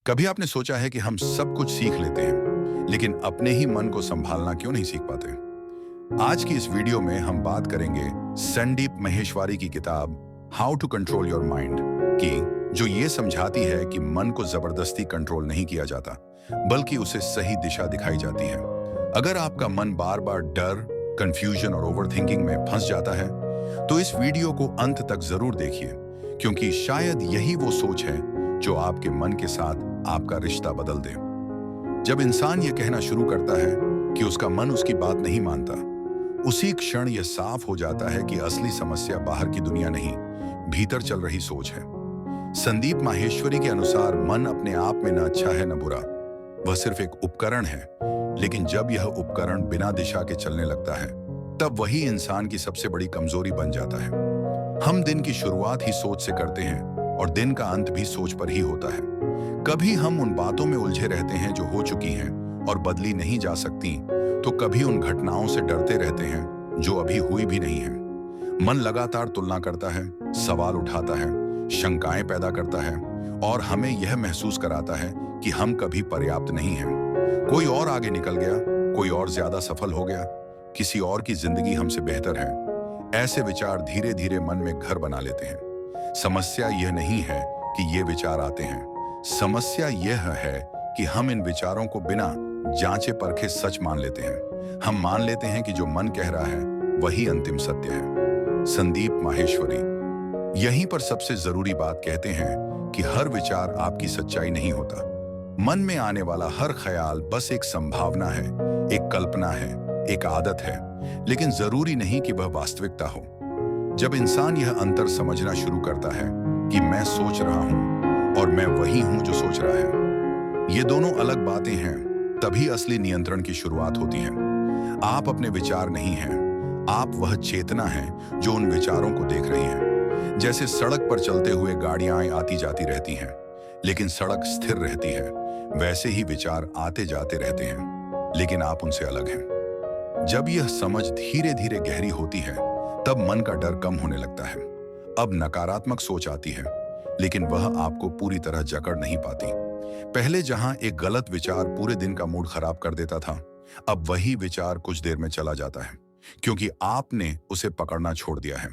कभी आपने सोचा है कि हम सब कुछ सीख लेते हैं, लेकिन अपने ही मन को संभालना क्यों नहीं सीख पाते? आज की इस वीडियो में हम बात करेंगे संदीप माहेश्वरी की किताब how to control your mind की, जो ये समझाती है कि मन को जबरदस्ती कंट्रोल नहीं किया जाता, बल्कि उसे सही दिशा दिखाई जाती है। अगर आपका मन बार बार डर, कंफ्यूजन और ओवरथिंकिंग में फंस जाता है, तो इस वीडियो को अंत तक जरूर देखिए, क्योंकि शायद यही वो सोच है जो आपके मन के साथ आपका रिश्ता बदल दे। जब इंसान यह कहना शुरू करता है कि उसका मन उसकी बात नहीं मानता, उसी क्षण यह साफ हो जाता है कि असली समस्या बाहर की दुनिया नहीं, भीतर चल रही सोच है। संदीप माहेश्वरी के अनुसार मन अपने आप में न अच्छा है न बुरा, वह सिर्फ एक उपकरण है। लेकिन जब यह उपकरण बिना दिशा के चलने लगता है, तब वही इंसान की सबसे बड़ी कमजोरी बन जाता है। हम दिन की शुरुआत ही सोच से करते हैं और दिन का अंत भी सोच पर ही होता है। कभी हम उन बातों में उलझे रहते हैं जो हो चुकी हैं और बदली नहीं जा सकती, तो कभी उन घटनाओं से डरते रहते हैं जो अभी हुई भी नहीं है। मन लगातार तुलना करता है, सवाल उठाता है, शंकाएं पैदा करता है और हमें यह महसूस कराता है कि हम कभी पर्याप्त नहीं हैं। कोई और आगे निकल गया, कोई और ज्यादा सफल हो गया, किसी और की जिंदगी हमसे बेहतर है। ऐसे विचार धीरे धीरे मन में घर बना लेते हैं। समस्या यह नहीं है कि ये विचार आते हैं, समस्या यह है कि हम इन विचारों को बिना जांचे परखे सच मान लेते हैं। हम मान लेते हैं कि जो मन कह रहा है वही अंतिम सत्य है। संदीप माहेश्वरी यहीं पर सबसे जरूरी बात कहते हैं कि हर विचार आपकी सच्चाई नहीं होता। मन में आने वाला हर ख्याल बस एक संभावना है, एक कल्पना है, एक आदत है, लेकिन जरूरी नहीं कि वह वास्तविकता हो। जब इंसान यह अंतर समझना शुरू करता है कि मैं सोच रहा हूं और मैं वही हूं जो सोच रहा है, ये दोनों अलग बातें हैं, तभी असली नियंत्रण की शुरुआत होती है। आप अपने विचार नहीं हैं, आप वह चेतना है जो उन विचारों को देख रही है। जैसे सड़क पर चलते हुए गाड़ियां आती जाती रहती हैं, लेकिन सड़क स्थिर रहती है, वैसे ही विचार आते जाते रहते हैं, लेकिन आप उनसे अलग हैं। जब यह समझ धीरे धीरे गहरी होती है, तब मन का डर कम होने लगता है। अब नकारात्मक सोच आती है, लेकिन वह आपको पूरी तरह जकड़ नहीं पाती। पहले जहां एक गलत विचार पूरे दिन का मूड खराब कर देता था, अब वही विचार कुछ देर में चला जाता है, क्योंकि आपने उसे पकड़ना छोड़ दिया है।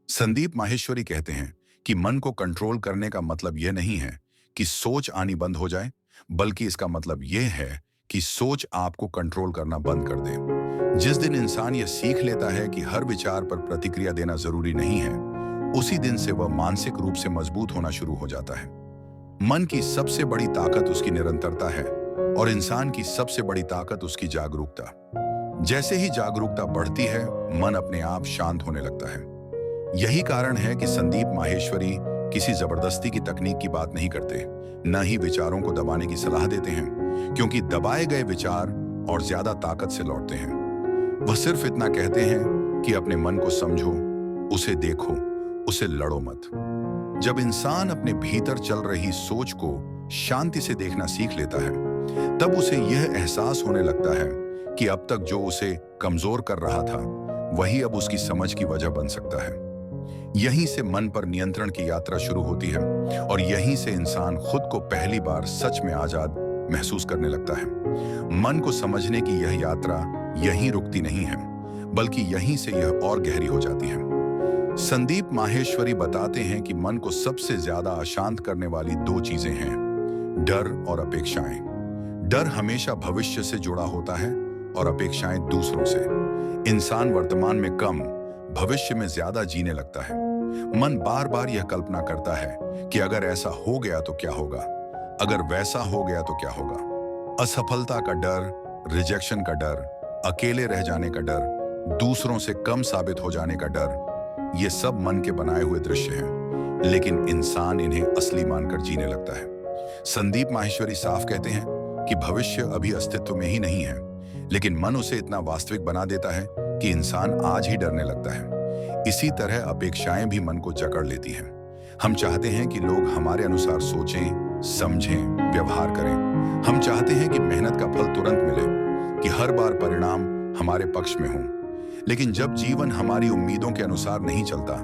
संदीप माहेश्वरी कहते हैं कि मन को कंट्रोल करने का मतलब यह नहीं है कि सोच आनी बंद हो जाए, बल्कि इसका मतलब यह है कि सोच आपको कंट्रोल करना बंद कर दे। जिस दिन इंसान यह सीख लेता है कि हर विचार पर प्रतिक्रिया देना जरूरी नहीं है, उसी दिन से वह मानसिक रूप से मजबूत होना शुरू हो जाता है। मन की सबसे बड़ी ताकत उसकी निरंतरता है और इंसान की सबसे बड़ी ताकत उसकी जागरूकता। जैसे ही जागरूकता बढ़ती है, मन अपने आप शांत होने लगता है। यही कारण है कि संदीप माहेश्वरी किसी जबरदस्ती की तकनीक की बात नहीं करते, न ही विचारों को दबाने की सलाह देते हैं, क्योंकि दबाए गए विचार और ज्यादा ताकत से लौटते हैं। वह सिर्फ इतना कहते हैं कि अपने मन को समझो, उसे देखो, उसे लड़ो मत। जब इंसान अपने भीतर चल रही सोच को शांति से देखना सीख लेता है, तब उसे यह एहसास होने लगता है कि अब तक जो उसे कमजोर कर रहा था, वही अब उसकी समझ की वजह बन सकता है। यहीं से मन पर नियंत्रण की यात्रा शुरू होती है और यहीं से इंसान खुद को पहली बार सच में आजाद महसूस करने लगता है। मन को समझने की यह यात्रा यहीं रुकती नहीं है, बल्कि यहीं से यह और गहरी हो जाती है। संदीप माहेश्वरी बताते हैं कि मन को सबसे ज्यादा अशांत करने वाली दो चीजें हैं, डर और अपेक्षाएं। डर हमेशा भविष्य से जुड़ा होता है और अपेक्षाएं दूसरों से। इंसान वर्तमान में कम, भविष्य में ज्यादा जीने लगता है। मन बार बार यह कल्पना करता है कि अगर ऐसा हो गया तो क्या होगा, अगर वैसा हो गया तो क्या होगा। असफलता का डर, रिजेक्शन का डर, अकेले रह जाने का डर, दूसरों से कम साबित हो जाने का डर, ये सब मन के बनाए हुए दृश्य हैं, लेकिन इंसान इन्हें असली मानकर जीने लगता है। संदीप माहेश्वरी साफ कहते हैं कि भविष्य अभी अस्तित्व में ही नहीं है, लेकिन मन उसे इतना वास्तविक बना देता है कि इंसान आज ही डरने लगता है। इसी तरह अपेक्षाएं भी मन को जकड़ लेती हैं। हम चाहते हैं कि लोग हमारे अनुसार सोचें, समझें, व्यवहार करें। हम चाहते हैं कि मेहनत का फल तुरंत मिले, कि हर बार परिणाम हमारे पक्ष में हो। लेकिन जब जीवन हमारी उम्मीदों के अनुसार नहीं चलता,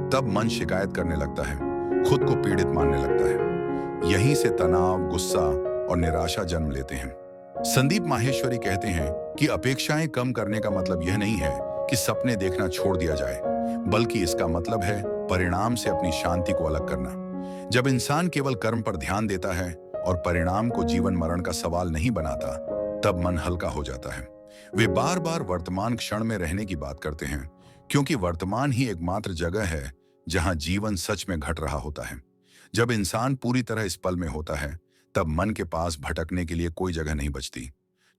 तब मन शिकायत करने लगता है, खुद को पीड़ित मानने लगता है। यहीं से तनाव, गुस्सा और निराशा जन्म लेते हैं। संदीप माहेश्वरी कहते हैं कि अपेक्षाएं कम करने का मतलब यह नहीं है कि सपने देखना छोड़ दिया जाए, बल्कि इसका मतलब है परिणाम से अपनी शांति को अलग करना। जब इंसान केवल कर्म पर ध्यान देता है और परिणाम को जीवन मरण का सवाल नहीं बनाता, तब मन हल्का हो जाता है। वे बार बार वर्तमान क्षण में रहने की बात करते हैं, क्योंकि वर्तमान ही एकमात्र जगह है जहां जीवन सच में घट रहा होता है। जब इंसान पूरी तरह इस पल में होता है, तब मन के पास भटकने के लिए कोई जगह नहीं बचती।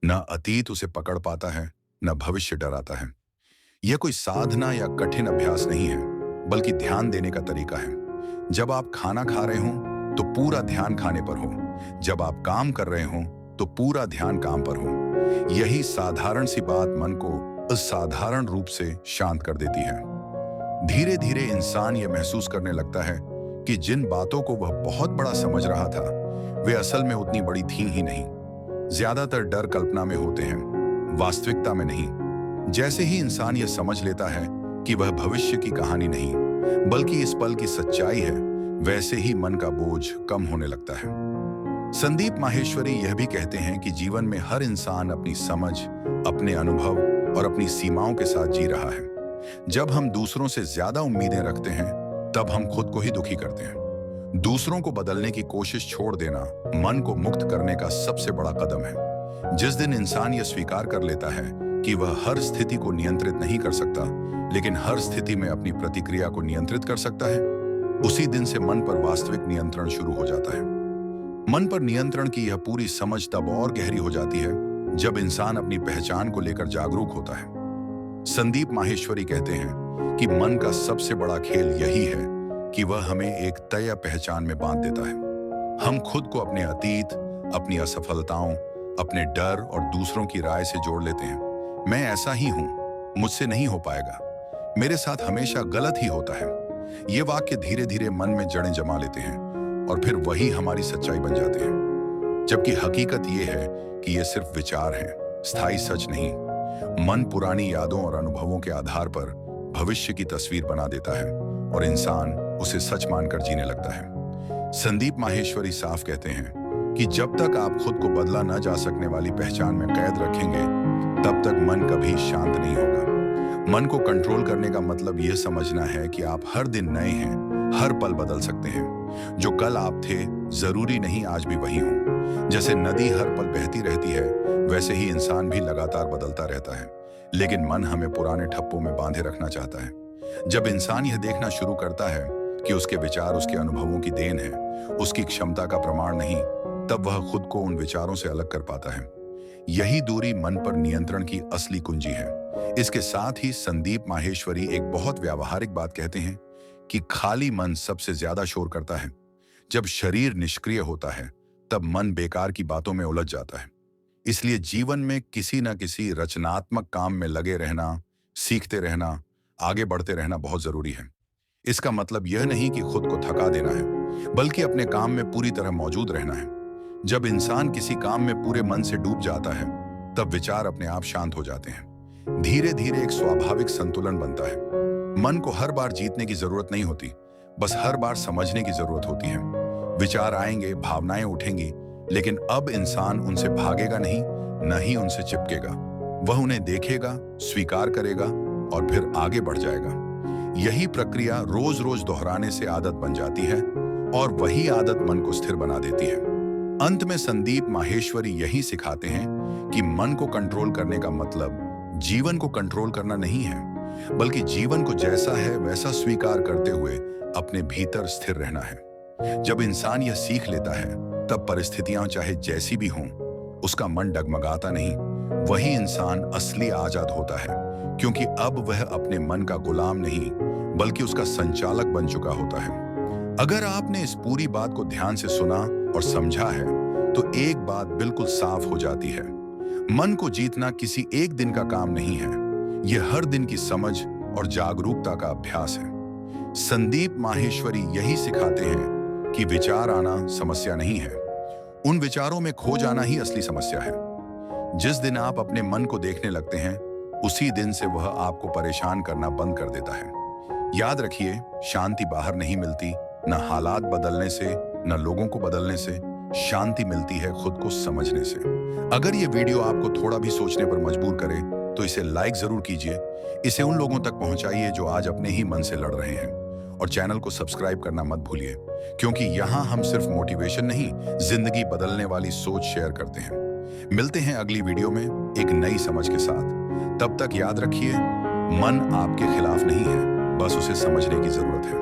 न अतीत उसे पकड़ पाता है, न भविष्य डराता है। यह कोई साधना या कठिन अभ्यास नहीं है, बल्कि ध्यान देने का तरीका है। जब आप खाना खा रहे हो तो पूरा ध्यान खाने पर हो, जब आप काम कर रहे हो तो पूरा ध्यान काम पर हो। यही साधारण सी बात मन को असाधारण रूप से शांत कर देती है। धीरे धीरे इंसान यह महसूस करने लगता है कि जिन बातों को वह बहुत बड़ा समझ रहा था, वे असल में उतनी बड़ी थी ही नहीं। ज्यादातर डर कल्पना में होते हैं, वास्तविकता में नहीं। जैसे ही इंसान यह समझ लेता है कि वह भविष्य की कहानी नहीं, बल्कि इस पल की सच्चाई है, वैसे ही मन का बोझ कम होने लगता है। संदीप माहेश्वरी यह भी कहते हैं कि जीवन में हर इंसान अपनी समझ, अपने अनुभव और अपनी सीमाओं के साथ जी रहा है। जब हम दूसरों से ज्यादा उम्मीदें रखते हैं, तब हम खुद को ही दुखी करते हैं। दूसरों को बदलने की कोशिश छोड़ देना मन को मुक्त करने का सबसे बड़ा कदम है। जिस दिन इंसान यह स्वीकार कर लेता है कि वह हर स्थिति को नियंत्रित नहीं कर सकता, लेकिन हर स्थिति में अपनी प्रतिक्रिया को नियंत्रित कर सकता है, उसी दिन से मन पर वास्तविक नियंत्रण शुरू हो जाता है। मन पर नियंत्रण की यह पूरी समझ तब और गहरी हो जाती है जब इंसान अपनी पहचान को लेकर जागरूक होता है। संदीप माहेश्वरी कहते हैं कि मन का सबसे बड़ा खेल यही है कि वह हमें एक तय पहचान में बांध देता है। हम खुद को अपने अतीत, अपनी असफलताओं, अपने डर और दूसरों की राय से जोड़ लेते हैं। मैं ऐसा ही हूं, मुझसे नहीं हो पाएगा, मेरे साथ हमेशा गलत ही होता है। ये वाक्य धीरे धीरे मन में जड़ें जमा लेते हैं और फिर वही हमारी सच्चाई बन जाते हैं। जबकि हकीकत ये है कि ये सिर्फ विचार हैं, स्थायी सच नहीं। मन पुरानी यादों और अनुभवों के आधार पर भविष्य की तस्वीर बना देता है और इंसान उसे सच मानकर जीने लगता है। संदीप माहेश्वरी साफ कहते हैं कि जब तक आप खुद को बदला न जा सकने वाली पहचान में कैद रखेंगे, तब तक मन कभी शांत नहीं होगा। मन को कंट्रोल करने का मतलब यह समझना है कि आप हर दिन नए हैं, हर पल बदल सकते हैं। जो कल आप थे, जरूरी नहीं आज भी वही हो। जैसे नदी हर पल बहती रहती है, वैसे ही इंसान भी लगातार बदलता रहता है, लेकिन मन हमें पुराने ठप्पों में बांधे रखना चाहता है। जब इंसान यह देखना शुरू करता है कि उसके विचार उसके अनुभवों की देन है, उसकी क्षमता का प्रमाण नहीं, तब वह खुद को उन विचारों से अलग कर पाता है। यही दूरी मन पर नियंत्रण की असली कुंजी है। इसके साथ ही संदीप माहेश्वरी एक बहुत व्यावहारिक बात कहते हैं कि खाली मन सबसे ज्यादा शोर करता है। जब शरीर निष्क्रिय होता है, तब मन बेकार की बातों में उलझ जाता है। इसलिए जीवन में किसी न किसी रचनात्मक काम में लगे रहना, सीखते रहना, आगे बढ़ते रहना बहुत जरूरी है। इसका मतलब यह नहीं कि खुद को थका देना है, बल्कि अपने काम में पूरी तरह मौजूद रहना है। जब इंसान किसी काम में पूरे मन से डूब जाता है, तब विचार अपने आप शांत हो जाते हैं। धीरे धीरे एक स्वाभाविक संतुलन बनता है। मन को हर बार जीतने की जरूरत नहीं होती, बस हर बार समझने की जरूरत होती है। विचार आएंगे, भावनाएं उठेंगी, लेकिन अब इंसान उनसे भागेगा नहीं, न ही उनसे चिपकेगा। वह उन्हें देखेगा, स्वीकार करेगा और फिर आगे बढ़ जाएगा। यही प्रक्रिया रोज रोज दोहराने से आदत बन जाती है और वही आदत मन को स्थिर बना देती है। अंत में संदीप माहेश्वरी यही सिखाते हैं कि मन को कंट्रोल करने का मतलब जीवन को कंट्रोल करना नहीं है, बल्कि जीवन को जैसा है वैसा स्वीकार करते हुए अपने भीतर स्थिर रहना है। जब इंसान यह सीख लेता है, तब परिस्थितियां चाहे जैसी भी हों, उसका मन डगमगाता नहीं। वही इंसान असली आजाद होता है, क्योंकि अब वह अपने मन का गुलाम नहीं, बल्कि उसका संचालक बन चुका होता है। अगर आपने इस पूरी बात को ध्यान से सुना और समझा है, तो एक बात बिल्कुल साफ हो जाती है। मन को जीतना किसी एक दिन का काम नहीं है, यह हर दिन की समझ और जागरूकता का अभ्यास है। संदीप माहेश्वरी यही सिखाते हैं कि विचार आना समस्या नहीं है, उन विचारों में खो जाना ही असली समस्या है। जिस दिन आप अपने मन को देखने लगते हैं, उसी दिन से वह आपको परेशान करना बंद कर देता है। याद रखिए, शांति बाहर नहीं मिलती, न हालात बदलने से, न लोगों को बदलने से। शांति मिलती है खुद को समझने से। अगर ये वीडियो आपको थोड़ा भी सोचने पर मजबूर करे तो इसे लाइक जरूर कीजिए। इसे उन लोगों तक पहुंचाइए जो आज अपने ही मन से लड़ रहे हैं। और चैनल को सब्सक्राइब करना मत भूलिए, क्योंकि यहाँ हम सिर्फ मोटिवेशन नहीं, जिंदगी बदलने वाली सोच शेयर करते हैं। मिलते हैं अगली वीडियो में एक नई समझ के साथ। तब तक याद रखिए, मन आपके खिलाफ नहीं है, बस उसे समझने की जरूरत है।